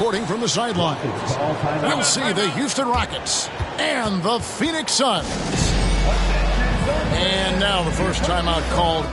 reporting from the sideline. We'll see the Houston Rockets and the Phoenix Suns. And now the first timeout called.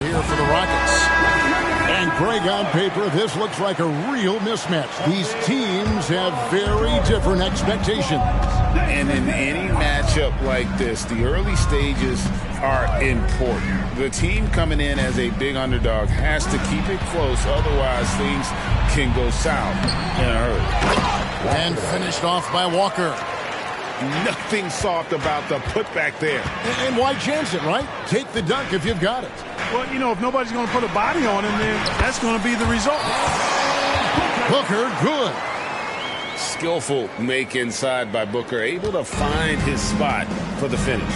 Here for the Rockets. And Greg, on paper, this looks like a real mismatch. These teams have very different expectations. And in any matchup like this, the early stages are important. The team coming in as a big underdog has to keep it close, otherwise things can go south in a hurry. And finished off by Walker. Nothing soft about the putback there. And why chance it, right? Take the dunk if you've got it. Well, you know, if nobody's going to put a body on him, then that's going to be the result. Booker, good. Skillful make inside by Booker, able to find his spot for the finish.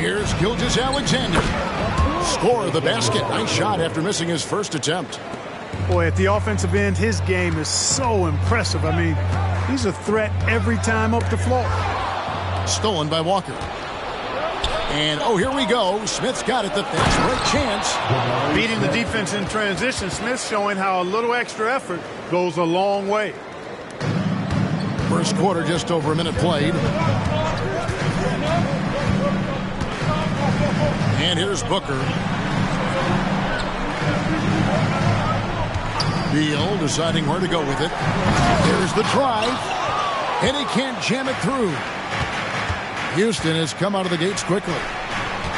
Here's Gilgeous-Alexander. Score the basket. Nice shot after missing his first attempt. Boy, at the offensive end, his game is so impressive. I mean, he's a threat every time up the floor. Stolen by Walker. And, oh, here we go. Smith's got it. That's a great chance. Beating the defense in transition, Smith showing how a little extra effort goes a long way. First quarter, just over a minute played. And here's Booker. Beal deciding where to go with it. Here's the drive. And he can't jam it through. Houston has come out of the gates quickly.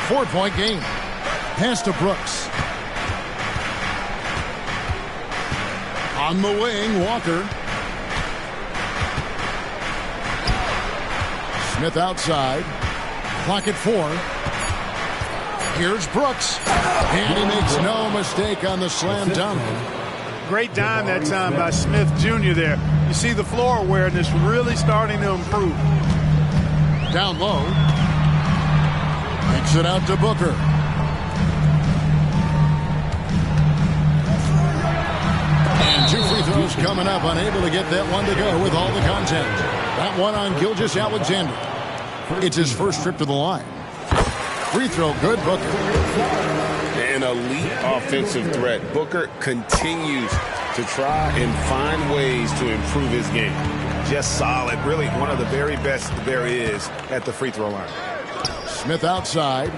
4-point game. Pass to Brooks. On the wing, Walker. Smith outside. Clock at 4. Here's Brooks. And he makes no mistake on the slam dunk. Great dime that time by Smith Jr. there. You see the floor awareness really starting to improve. Down low. Makes it out to Booker. And 2 free throws coming up. Unable to get that one to go with all the contact. That one on Gilgeous-Alexander. It's his first trip to the line. Free throw good, Booker. An elite offensive threat. Booker continues to try and find ways to improve his game. Just solid. Really one of the very best there is at the free throw line. Smith outside.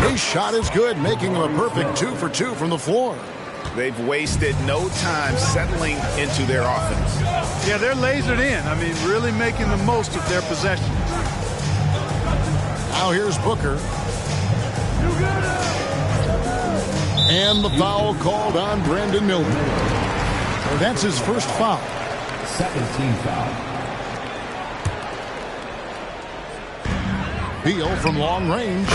His shot is good, making him a perfect 2 for 2 from the floor. They've wasted no time settling into their offense. Yeah, they're lasered in. I mean, really making the most of their possessions. Now here's Booker. And the foul called on Brandon Miller. So that's his first foul. Second team foul. Beal from long range.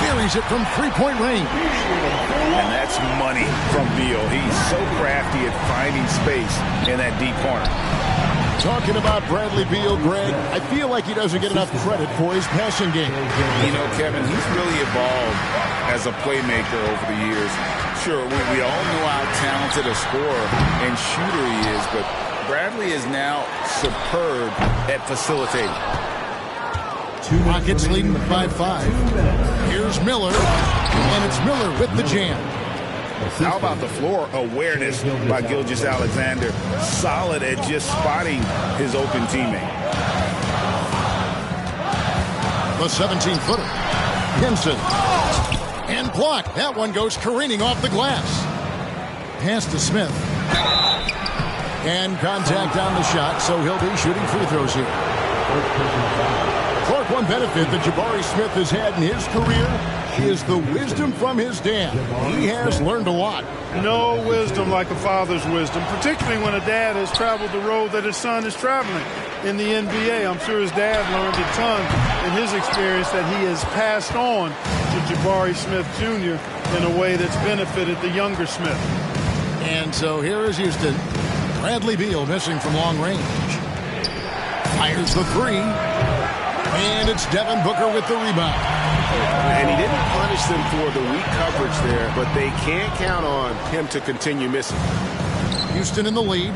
Buries it from three-point range. And that's money from Beal. He's so crafty at finding space in that deep corner. Talking about Bradley Beal, Greg, I feel like he doesn't get enough credit for his passing game. You know, Kevin, he's really evolved as a playmaker over the years. Sure, we all know how talented a scorer and shooter he is, but Bradley is now superb at facilitating. Rockets leading by 5. Here's Miller, and it's Miller with the jam. How about the floor awareness by Gilgeous-Alexander? Solid at just spotting his open teammate. The 17-footer. Henson. And blocked. That one goes careening off the glass. Pass to Smith. And contact on the shot, so he'll be shooting free throws here. Clark, one benefit that Jabari Smith has had in his career is the wisdom from his dad. He has learned a lot. No wisdom like a father's wisdom, particularly when a dad has traveled the road that his son is traveling in the NBA. I'm sure his dad learned a ton in his experience that he has passed on to Jabari Smith Jr. in a way that's benefited the younger Smith. And so here is Houston. Bradley Beal missing from long range. Fires the three. And it's Devin Booker with the rebound. And he didn't punish them for the weak coverage there, but they can't count on him to continue missing. Houston in the lead.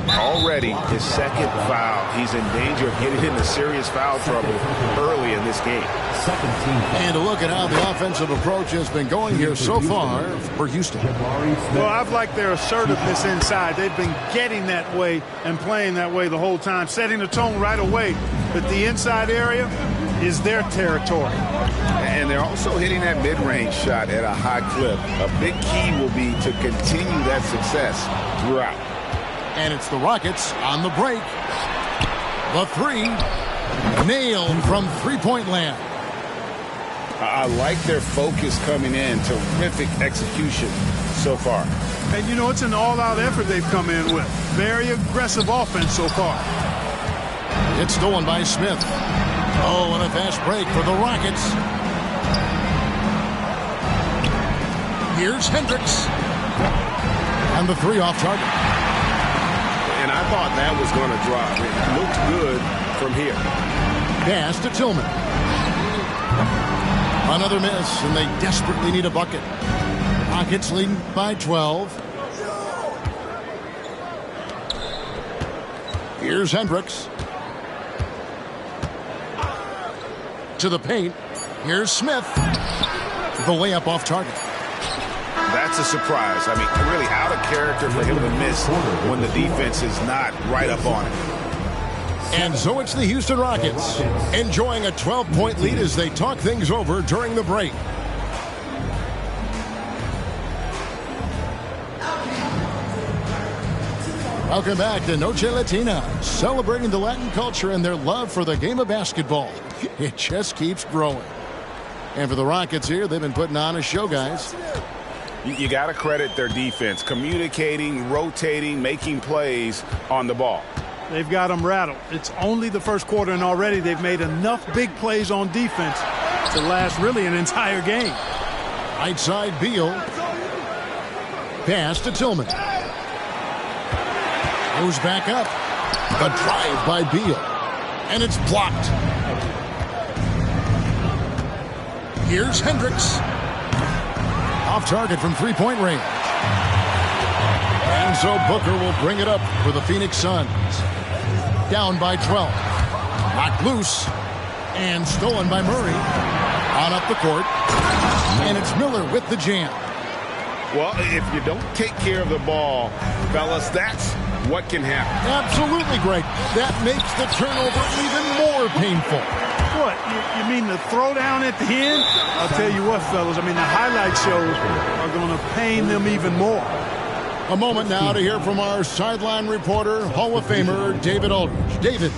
Already his second foul. He's in danger of getting into serious foul trouble early in this game. And to look at how the offensive approach has been going here so far for Houston. Well, I've liked their assertiveness inside. They've been getting that way and playing that way the whole time, setting the tone right away. But the inside area is their territory. And they're also hitting that mid-range shot at a high clip. A big key will be to continue that success throughout. And it's the Rockets on the break. The three nailed from three-point land. I like their focus coming in. Terrific execution so far. And, you know, it's an all-out effort they've come in with. Very aggressive offense so far. It's stolen by Smith. Oh, and a fast break for the Rockets. Here's Hendricks. And the three off target. And I thought that was going to drop. It looked good from here. Pass to Tillman. Another miss, and they desperately need a bucket. Rockets leading by 12. Here's Hendricks. To the paint. Here's Smith. The layup off target. That's a surprise. I mean, really out of character for him to miss when the defense is not right up on it. And so it's the Houston Rockets enjoying a 12-point lead as they talk things over during the break. Welcome back to Noche Latina, celebrating the Latin culture and their love for the game of basketball. It just keeps growing. And for the Rockets here, they've been putting on a show, guys. You got to credit their defense, communicating, rotating, making plays on the ball. They've got them rattled. It's only the first quarter, and already they've made enough big plays on defense to last really an entire game. Right side, Beal. Pass to Tillman. Goes back up. The drive by Beal. And it's blocked. Here's Hendricks. Off target from three-point range. And so Booker will bring it up for the Phoenix Suns. Down by 12. Knocked loose. And stolen by Murray. On up the court. And it's Miller with the jam. Well, if you don't take care of the ball, fellas, that's what can happen. Absolutely, Greg. That makes the turnover even more painful. What? You mean the throwdown at the end? I'll tell you what, fellas. I mean, the highlight shows are going to pain them even more. A moment now to hear from our sideline reporter, Hall of Famer David Aldridge. David.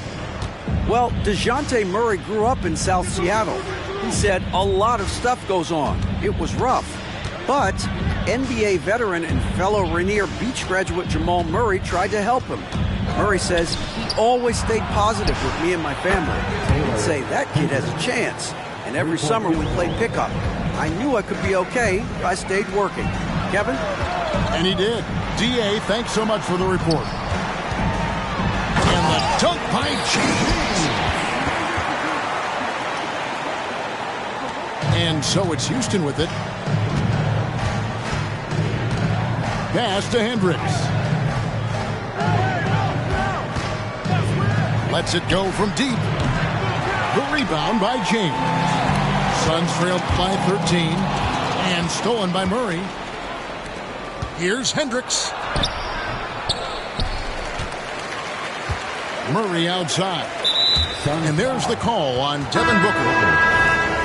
Well, DeJounte Murray grew up in South Seattle. He said a lot of stuff goes on. It was rough. But NBA veteran and fellow Rainier Beach graduate Jamal Murray tried to help him. Murray says he always stayed positive with me and my family. He'd say, that kid has a chance. And every summer we played pickup. I knew I could be okay if I stayed working. Kevin? And he did. D.A., thanks so much for the report. And the dunk by James. And so it's Houston with it. Pass to Hendricks. Lets it go from deep. The rebound by James. Suns trailed by 13. And stolen by Murray. Here's Hendricks. Murray outside. And there's the call on Devin Booker.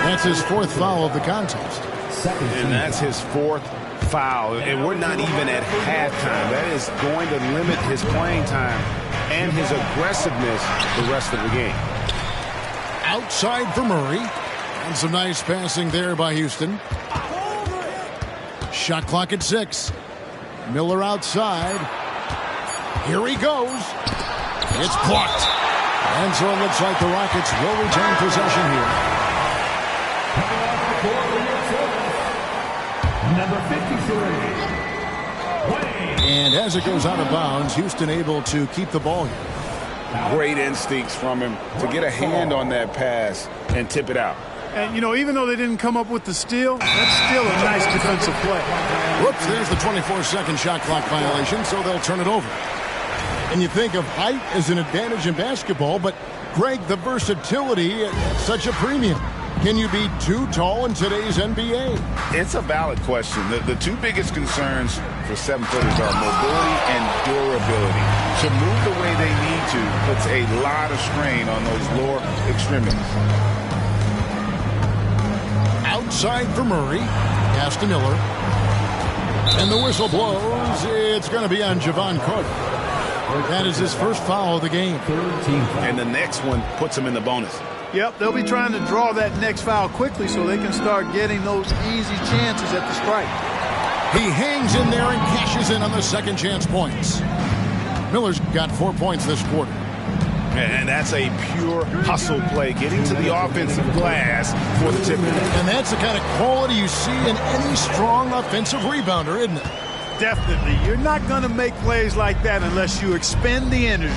That's his fourth foul of the contest. And that's his fourth foul, and we're not even at halftime. That is going to limit his playing time and his aggressiveness the rest of the game. Outside for Murray. And some nice passing there by Houston. Shot clock at 6. Miller outside. Here he goes. It's blocked. And so it looks like the Rockets will retain possession here. Number 53. And as it goes out of bounds, Houston able to keep the ball here. Great instincts from him to get a hand on that pass and tip it out. And, you know, even though they didn't come up with the steal, that's still a nice defensive play. Whoops, there's the 24-second shot clock violation, so they'll turn it over. And you think of height as an advantage in basketball, but, Greg, the versatility at such a premium. Can you be too tall in today's NBA? It's a valid question. The two biggest concerns for 7-footers are mobility and durability. To move the way they need to puts a lot of strain on those lower extremities. Outside for Murray. Pass to Miller. And the whistle blows. It's going to be on Javon Cook. That is his first foul of the game. And the next one puts him in the bonus. Yep, they'll be trying to draw that next foul quickly so they can start getting those easy chances at the strike. He hangs in there and cashes in on the second chance points. Miller's got 4 points this quarter. And that's a pure hustle play, getting to the offensive glass for the tip. And that's the kind of quality you see in any strong offensive rebounder, isn't it? Definitely. You're not going to make plays like that unless you expend the energy.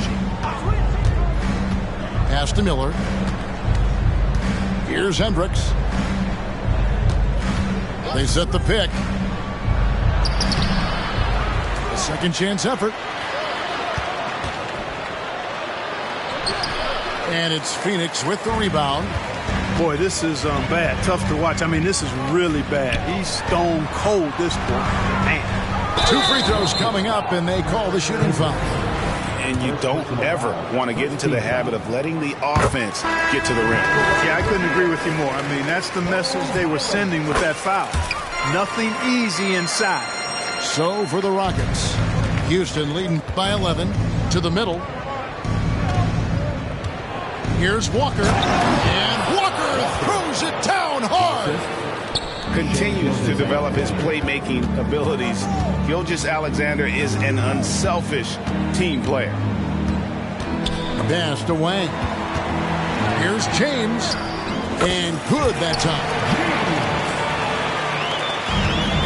Pass to Miller. Here's Hendricks. They set the pick. A second chance effort. And it's Phoenix with the rebound. Boy, this is bad. Tough to watch. I mean, this is really bad. He's stone cold this quarter. Man. 2 free throws coming up, and they call the shooting foul. And you don't ever want to get into the habit of letting the offense get to the rim. Yeah, I couldn't agree with you more. I mean, that's the message they were sending with that foul. Nothing easy inside. So for the Rockets, Houston leading by 11 to the middle. Here's Walker, and Walker throws it down hard. Continues to develop his playmaking abilities. Gilgeous-Alexander is an unselfish team player. Pass to Wang. Here's James, and good that time.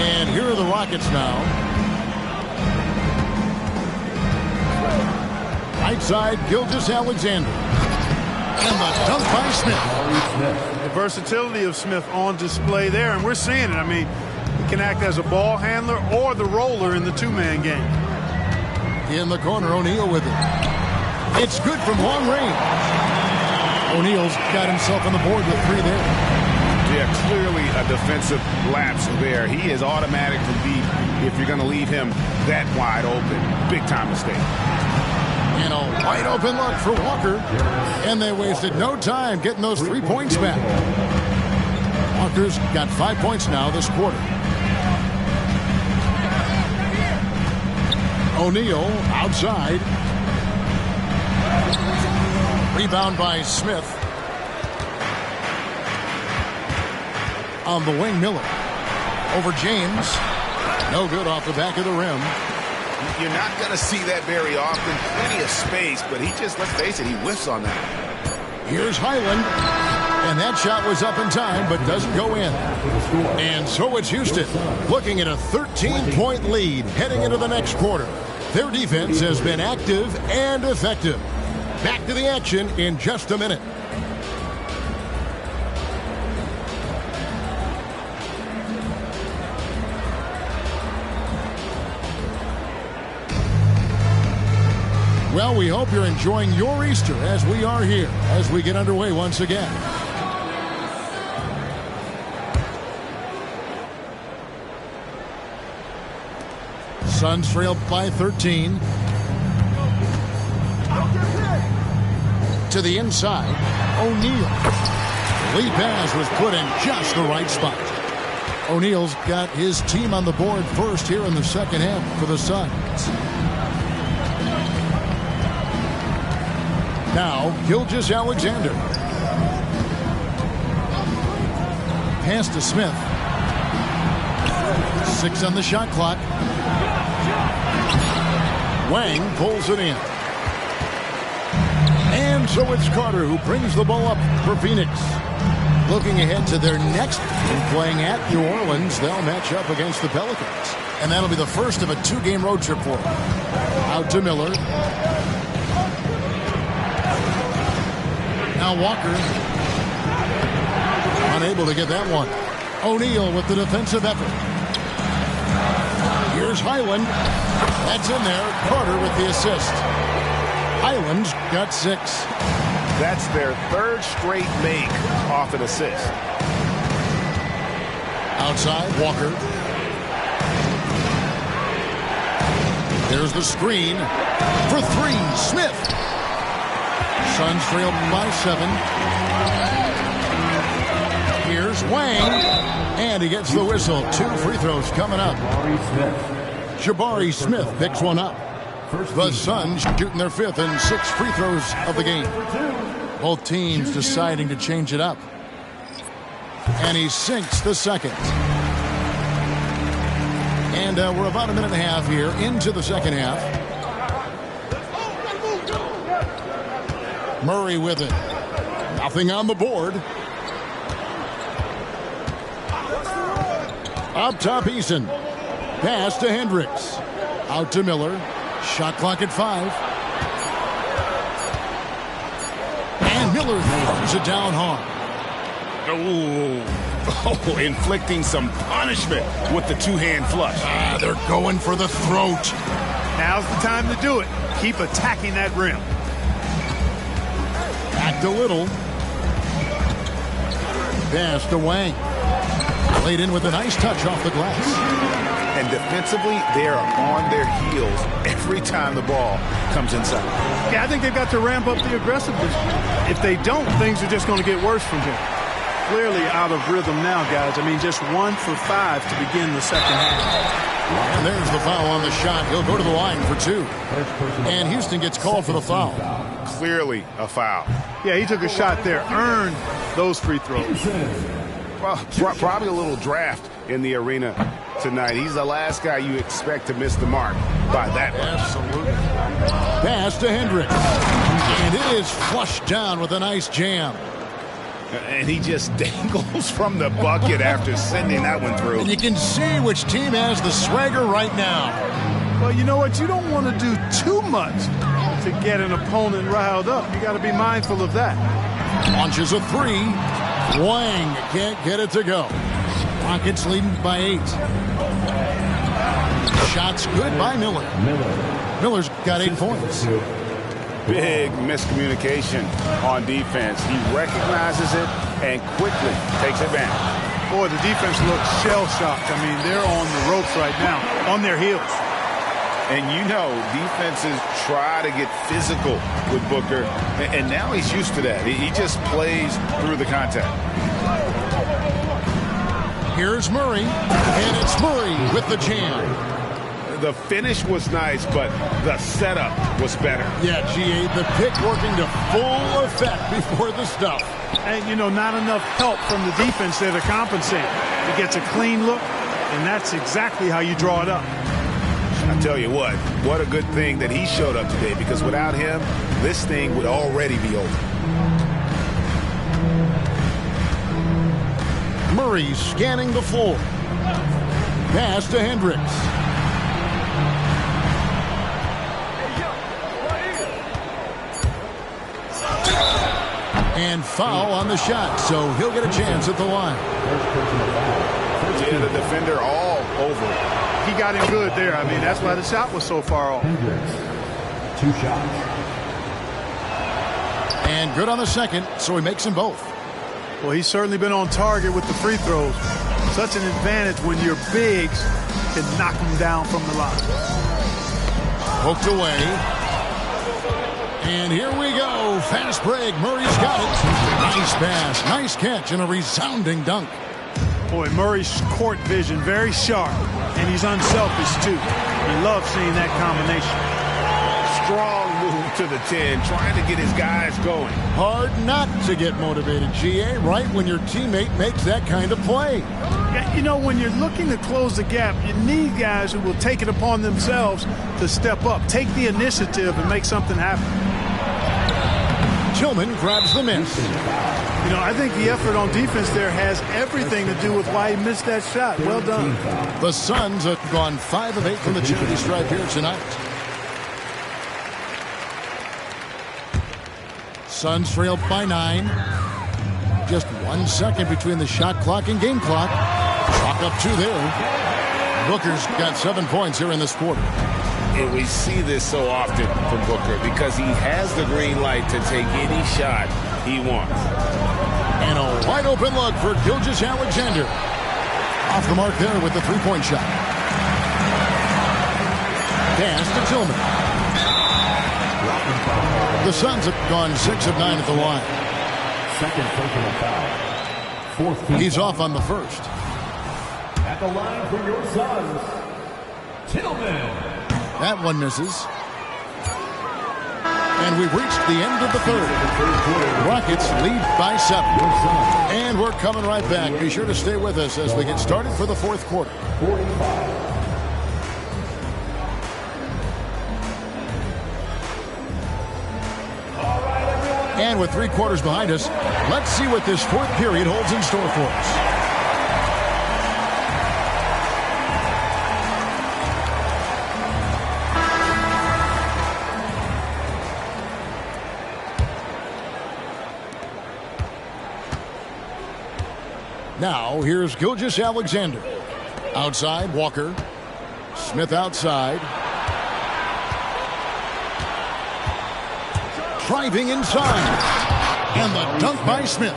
And here are the Rockets now. Right side, Gilgeous-Alexander. And the dunk by Smith. The versatility of Smith on display there, and we're seeing it. I mean, he can act as a ball handler or the roller in the two-man game. In the corner, O'Neal with it. It's good from long range. O'Neal's got himself on the board with 3 there. Yeah, clearly a defensive lapse there. He is automatic from deep if you're going to leave him that wide open. Big-time mistake. And a wide open look for Walker. And they wasted no time getting those 3 points back. Walker's got 5 points now this quarter. O'Neal outside. Rebound by Smith. On the wing, Miller. Over James. No good off the back of the rim. You're not going to see that very often. Plenty of space, but he just, let's face it, he whiffs on that. Here's Highland. And that shot was up in time, but doesn't go in. And so it's Houston, looking at a 13-point lead heading into the next quarter. Their defense has been active and effective. Back to the action in just a minute. Well, we hope you're enjoying your Easter as we are here as we get underway once again. Suns trailed by 13. To the inside, O'Neal. The lead pass was put in just the right spot. O'Neal's got his team on the board first here in the second half for the Suns. Now, Gilgeous-Alexander. Pass to Smith. 6 on the shot clock. Wang pulls it in. And so it's Carter who brings the ball up for Phoenix. Looking ahead to their next game, playing at New Orleans, they'll match up against the Pelicans. And that'll be the first of a 2-game road trip for them. Out to Miller. Now Walker. Unable to get that one. O'Neal with the defensive effort. Here's Highland. That's in there. Carter with the assist. Highland's got 6. That's their 3rd straight make off an assist. Outside, Walker. There's the screen for 3. Smith. Suns trail by 7. Here's Wang. And he gets the whistle. 2 free throws coming up. Jabari Smith picks one up. The Suns shooting their 5th and 6th free throws of the game. Both teams deciding to change it up. And he sinks the second. And we're about a minute and a half here into the second half. Murray with it. Nothing on the board. Up top, Eason. Pass to Hendricks. Out to Miller. Shot clock at 5. And Miller throws it down hard. Oh, inflicting some punishment with the 2-hand flush. They're going for the throat. Now's the time to do it. Keep attacking that rim. Back to Little. Pass to Wang. Laid in with a nice touch off the glass. And defensively, they are on their heels every time the ball comes inside. Yeah, I think they've got to ramp up the aggressiveness. If they don't, things are just going to get worse from here. Clearly out of rhythm now, guys. I mean, just 1 for 5 to begin the second half. And there's the foul on the shot. He'll go to the line for 2. And Houston gets called for the foul. Clearly a foul. Yeah, he took a shot there, earned those free throws. Well, probably a little draft in the arena tonight. He's the last guy you expect to miss the mark by that much. Absolutely. Pass to Hendricks. And it is flushed down with a nice jam. And he just dangles from the bucket after sending that one through. And you can see which team has the swagger right now. Well, you know what? You don't want to do too much to get an opponent riled up. You got to be mindful of that. Launches a 3. Wang can't get it to go. Rockets leading by 8. Shots good by Miller. Miller's got 8 points. Big miscommunication on defense. He recognizes it and quickly takes advantage. Boy, the defense looks shell-shocked. I mean, they're on the ropes right now, on their heels. And you know, defenses try to get physical with Booker, and now he's used to that. He just plays through the contact. Here's Murray, and it's Murray with the jam. The finish was nice, but the setup was better. Yeah, G.A., the pick working to full effect before the stuff. And, you know, not enough help from the defense there to compensate. He gets a clean look, and that's exactly how you draw it up. I tell you what a good thing that he showed up today, because without him, this thing would already be over. Murray scanning the floor. Pass to Hendricks. And foul on the shot, so he'll get a chance at the line. Yeah, the defender all over it. He got him good there. I mean, that's why the shot was so far off. 2 shots. And good on the second, so he makes them both. Well, he's certainly been on target with the free throws. Such an advantage when your bigs can knock them down from the line. Poked away. And here we go. Fast break. Murray's got it. Nice pass. Nice catch and a resounding dunk. Boy, Murray's court vision very sharp, and he's unselfish too. He loves seeing that combination. Strong move to the 10, trying to get his guys going. Hard not to get motivated, GA, right when your teammate makes that kind of play. Yeah, you know, when you're looking to close the gap, you need guys who will take it upon themselves to step up, take the initiative, and make something happen. Tillman grabs the miss. You know, I think the effort on defense there has everything to do with why he missed that shot. Well done. The Suns have gone 5 of 8 from the charity stripe here tonight. Suns trailed by 9. Just 1 second between the shot clock and game clock. Chalk up 2 there. Booker's got 7 points here in this quarter. And we see this so often from Booker because he has the green light to take any shot he wants. And a wide open look for Gilgeous-Alexander. Off the mark there with the 3-point shot. Pass to Tillman. The Suns have gone 6 of 9 at the line. Second personal foul. Fourth. He's off on the first. At the line for your Suns, Tillman. That one misses. And we've reached the end of the third. Rockets lead by 7. And we're coming right back. Be sure to stay with us as we get started for the fourth quarter. 45. And with 3 quarters behind us, let's see what this fourth period holds in store for us. Now, here's Gilgeous-Alexander. Outside, Walker. Smith outside. Driving inside. And the dunk by Smith.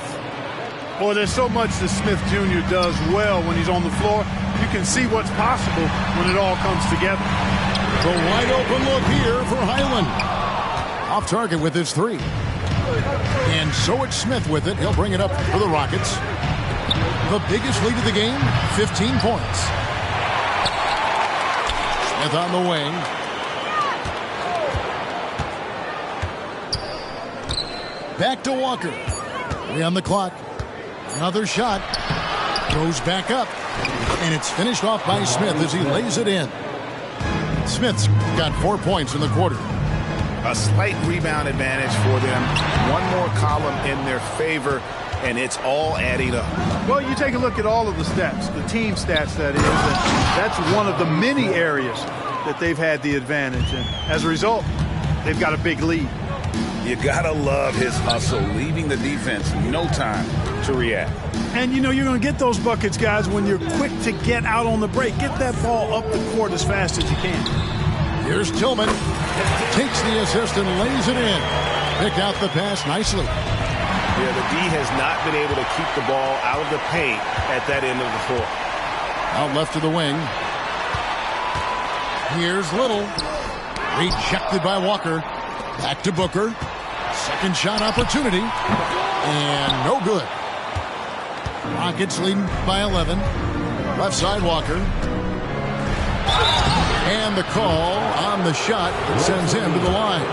Boy, there's so much that Smith Jr. does well when he's on the floor. You can see what's possible when it all comes together. The wide open look here for Highland. Off target with his 3. And so it's Smith with it. He'll bring it up for the Rockets. The biggest lead of the game, 15 points. Smith on the wing. Back to Walker. 3 on the clock. Another shot. Goes back up. And it's finished off by Smith as he lays it in. Smith's got 4 points in the quarter. A slight rebound advantage for them. One more column in their favor, and it's all adding up. Well, you take a look at all of the stats, the team stats, that is, and that's one of the many areas that they've had the advantage. And as a result, they've got a big lead. You gotta love his hustle, leaving the defense no time to react. And, you know, you're going to get those buckets, guys, when you're quick to get out on the break. Get that ball up the court as fast as you can. Here's Tillman. Takes the assist and lays it in. Pick out the pass nicely. Yeah, the D has not been able to keep the ball out of the paint at that end of the floor. Out left to the wing. Here's Little. Rejected by Walker. Back to Booker. Second shot opportunity. And no good. Rockets leading by 11. Left side Walker. And the call on the shot that sends him to the line.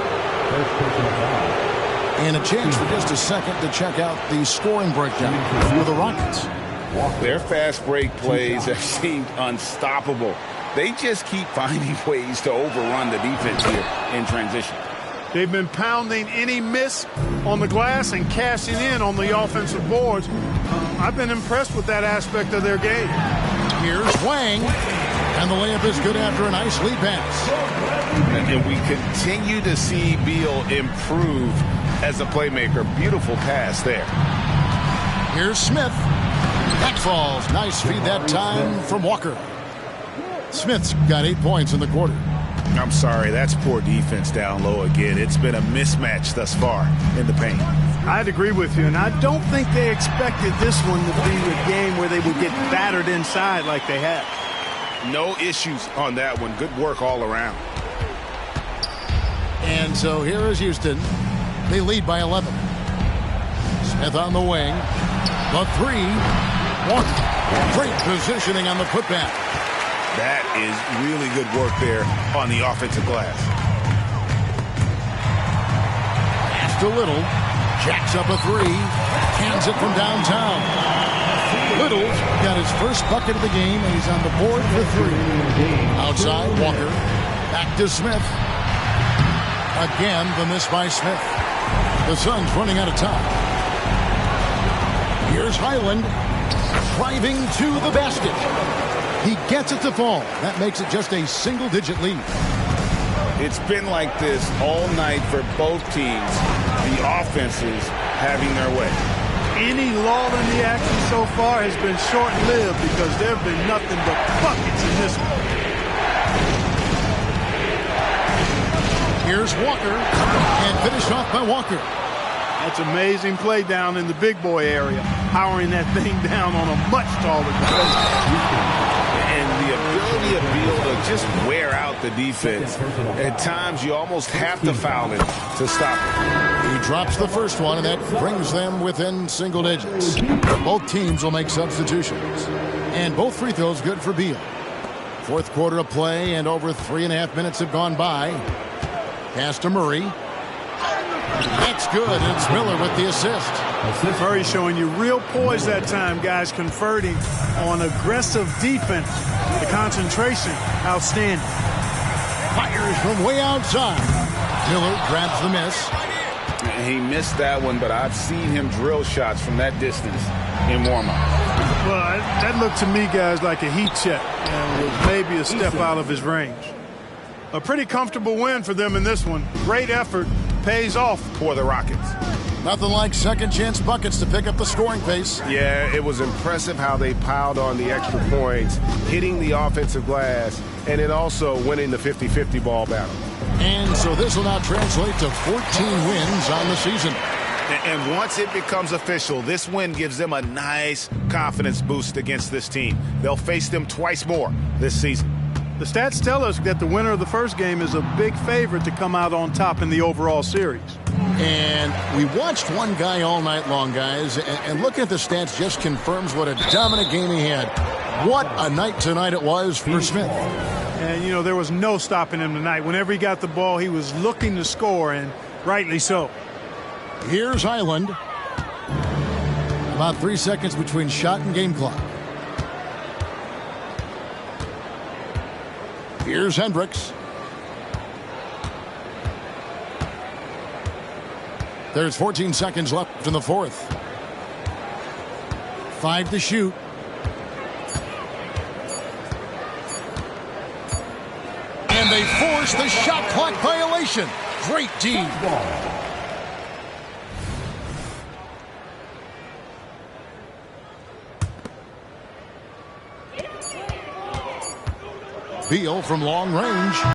And a chance for just a second to check out the scoring breakdown for the Rockets. Their fast break plays have seemed unstoppable. They just keep finding ways to overrun the defense here in transition. They've been pounding any miss on the glass and cashing in on the offensive boards. I've been impressed with that aspect of their game. Here's Wang. And the layup is good after a nice lead pass. And we continue to see Beal improve as a playmaker. Beautiful pass there. Here's Smith. That falls. Nice feed that time from Walker. Smith's got 8 points in the quarter. I'm sorry, that's poor defense down low again. It's been a mismatch thus far in the paint. I'd agree with you, and I don't think they expected this one to be a game where they would get battered inside like they have. No issues on that one. Good work all around. And so here is Houston. They lead by 11. Smith on the wing. The 3. Walker. Great positioning on the putback. That is really good work there on the offensive glass. Pass to Little. Jacks up a three. Cans it from downtown. Little's got his first bucket of the game, and he's on the board for three. Outside, Walker. Back to Smith. Again, the miss by Smith. The Suns running out of time. Here's Highland. Driving to the basket. He gets it to fall. That makes it just a single-digit lead. It's been like this all night for both teams. The offenses having their way. Any lull in the action so far has been short-lived because there have been nothing but buckets in this one. Here's Walker. And finished off by Walker. That's amazing play down in the big boy area. Powering that thing down on a much taller defender. And the ability of Beal to just wear out the defense. At times, you almost have to foul him to stop him. He drops the first one, and that brings them within single digits. Both teams will make substitutions. And both free throws good for Beal. Fourth quarter of play, and over 3.5 minutes have gone by. Pass to Murray. That's good. It's Miller with the assist. Murray showing you real poise that time, guys, converting on aggressive defense. The concentration, outstanding. Fires from way outside. Miller grabs the miss. He missed that one, but I've seen him drill shots from that distance in warm-up. Well, that looked to me, guys, like a heat check and was maybe a step out of his range. A pretty comfortable win for them in this one. Great effort. Pays off for the Rockets. Nothing like second chance buckets to pick up the scoring pace. Yeah, it was impressive how they piled on the extra points, hitting the offensive glass, and then also winning the 50-50 ball battle. And so this will now translate to 14 wins on the season. And once it becomes official, this win gives them a nice confidence boost against this team. They'll face them twice more this season. The stats tell us that the winner of the first game is a big favorite to come out on top in the overall series. And we watched one guy all night long, guys, and looking at the stats just confirms what a dominant game he had. What a night tonight it was for Smith. And, you know, there was no stopping him tonight. Whenever he got the ball, he was looking to score, and rightly so. Here's Highland. About 3 seconds between shot and game clock. Here's Hendricks. There's 14 seconds left in the fourth. 5 to shoot. And they force the shot clock violation. Great D. Beal from long range.